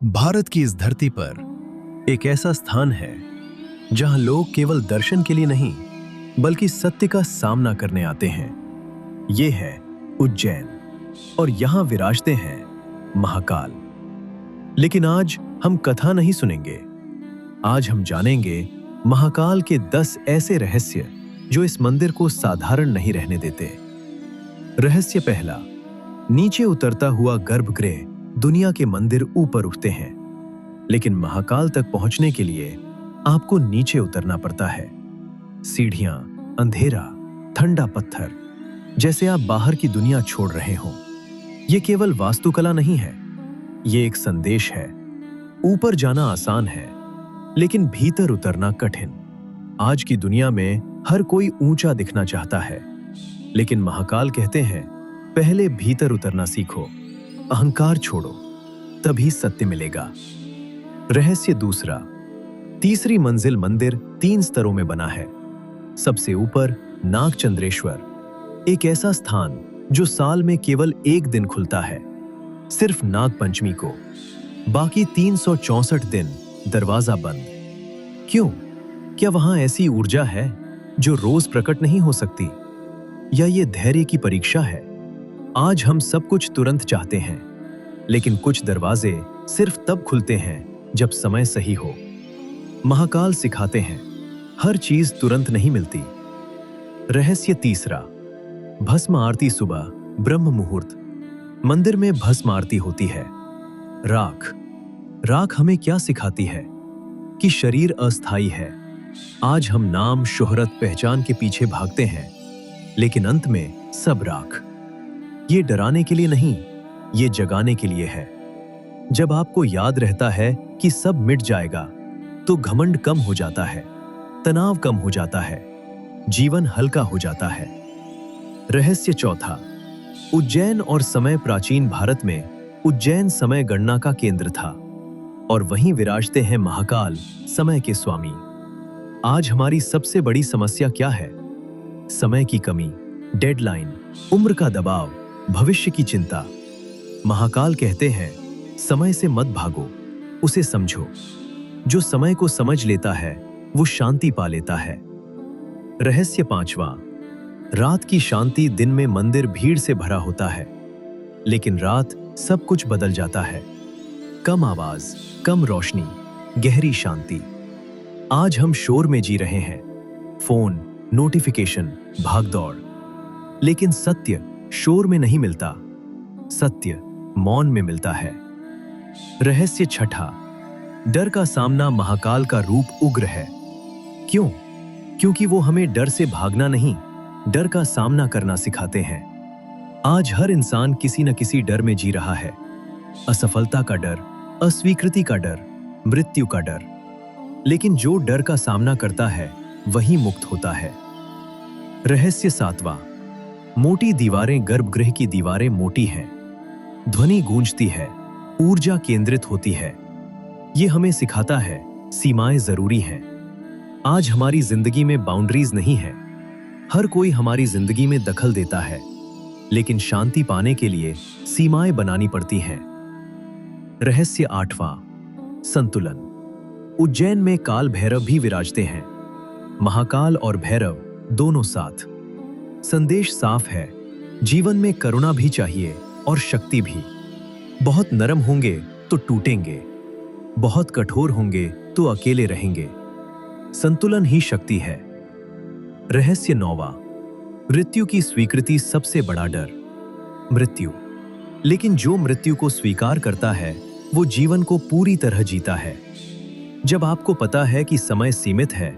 भारत की इस धरती पर एक ऐसा स्थान है जहां लोग केवल दर्शन के लिए नहीं बल्कि सत्य का सामना करने आते हैं। ये है उज्जैन और यहां विराजते हैं महाकाल। लेकिन आज हम कथा नहीं सुनेंगे। आज हम जानेंगे महाकाल के 10 ऐसे रहस्य जो इस मंदिर को साधारण नहीं रहने देते। रहस्य पहला, नीचे उतरता हुआ गर्भगृह। दुनिया के मंदिर ऊपर उठते हैं, लेकिन महाकाल तक पहुंचने के लिए आपको नीचे उतरना पड़ता है। सीढ़ियां, अंधेरा, ठंडा पत्थर, जैसे आप बाहर की दुनिया छोड़ रहे हों। यह केवल वास्तुकला नहीं है, यह एक संदेश है। ऊपर जाना आसान है, लेकिन भीतर उतरना कठिन। आज की दुनिया में हर कोई ऊंचा दिखना चाहता है, लेकिन महाकाल कहते हैं, पहले भीतर उतरना सीखो, अहंकार छोड़ो, तभी सत्य मिलेगा। रहस्य दूसरा, तीसरी मंजिल मंदिर 3 स्तरों में बना है। सबसे ऊपर नागचंद्रेश्वर, एक ऐसा स्थान जो साल में केवल 1 दिन खुलता है, सिर्फ नाग पंचमी को। बाकी 364 दिन दरवाजा बंद। क्यों? क्या वहां ऐसी ऊर्जा है जो रोज प्रकट नहीं हो सकती, या ये धैर्य की परीक्षा है? आज हम सब कुछ तुरंत चाहते हैं, लेकिन कुछ दरवाजे सिर्फ तब खुलते हैं जब समय सही हो। महाकाल सिखाते हैं, हर चीज तुरंत नहीं मिलती। रहस्य तीसरा, भस्म आरती सुबह ब्रह्म मुहूर्त। मंदिर में भस्म आरती होती है। राख हमें क्या सिखाती है? कि शरीर अस्थायी है। आज हम नाम, शोहरत, पहचान के पीछे भागते हैं, लेकिन अंत में सब राख। ये डराने के लिए नहीं, ये जगाने के लिए है। जब आपको याद रहता है कि सब मिट जाएगा, तो घमंड कम हो जाता है, तनाव कम हो जाता है, जीवन हल्का हो जाता है। रहस्य चौथा, उज्जैन और समय। प्राचीन भारत में उज्जैन समय गणना का केंद्र था, और वहीं विराजते हैं महाकाल, समय के स्वामी। आज हमारी सबसे बड़ी समस्या क्या है? समय की कमी, डेडलाइन, उम्र का दबाव, भविष्य की चिंता। महाकाल कहते हैं, समय से मत भागो, उसे समझो। जो समय को समझ लेता है वो शांति पा लेता है। रहस्य पांचवा, रात की शांति। दिन में मंदिर भीड़ से भरा होता है, लेकिन रात सब कुछ बदल जाता है। कम आवाज, कम रोशनी, गहरी शांति। आज हम शोर में जी रहे हैं, फोन, नोटिफिकेशन, भागदौड़। लेकिन सत्य शोर में नहीं मिलता, सत्य मौन में मिलता है। रहस्य छठा, डर का सामना। महाकाल का रूप उग्र है। क्यों? क्योंकि वो हमें डर से भागना नहीं, डर का सामना करना सिखाते हैं। आज हर इंसान किसी न किसी डर में जी रहा है। असफलता का डर, अस्वीकृति का डर, मृत्यु का डर। लेकिन जो डर का सामना करता है वही मुक्त होता है। रहस्य सातवां, मोटी दीवारें। गर्भगृह की दीवारें मोटी हैं, ध्वनि गूंजती है, ऊर्जा केंद्रित होती है। यह हमें सिखाता है, सीमाएं जरूरी हैं। आज हमारी जिंदगी में बाउंड्रीज नहीं है। हर कोई हमारी जिंदगी में दखल देता है, लेकिन शांति पाने के लिए सीमाएं बनानी पड़ती हैं। रहस्य आठवां, संतुलन। उज्जैन में काल भैरव भी विराजते हैं। महाकाल और भैरव दोनों साथ। संदेश साफ है, जीवन में करुणा भी चाहिए और शक्ति भी। बहुत नरम होंगे तो टूटेंगे, बहुत कठोर होंगे तो अकेले रहेंगे। संतुलन ही शक्ति है। रहस्य नौवां, मृत्यु की स्वीकृति। सबसे बड़ा डर मृत्यु, लेकिन जो मृत्यु को स्वीकार करता है वो जीवन को पूरी तरह जीता है। जब आपको पता है कि समय सीमित है,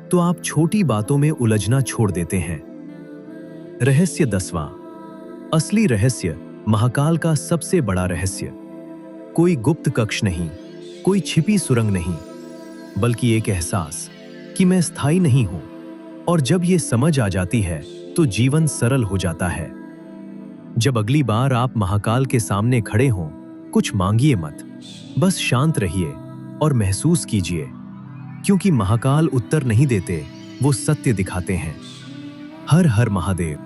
तो आप छोटी बातों में उलझना छोड़ देते हैं। रहस्य 10वां, असली रहस्य। महाकाल का सबसे बड़ा रहस्य कोई गुप्त कक्ष नहीं, कोई छिपी सुरंग नहीं, बल्कि एक एहसास कि मैं स्थायी नहीं हूं। और जब ये समझ आ जाती है तो जीवन सरल हो जाता है। जब अगली बार आप महाकाल के सामने खड़े हों, कुछ मांगिए मत, बस शांत रहिए और महसूस कीजिए, क्योंकि महाकाल उत्तर नहीं देते, वो सत्य दिखाते हैं। हर हर महादेव।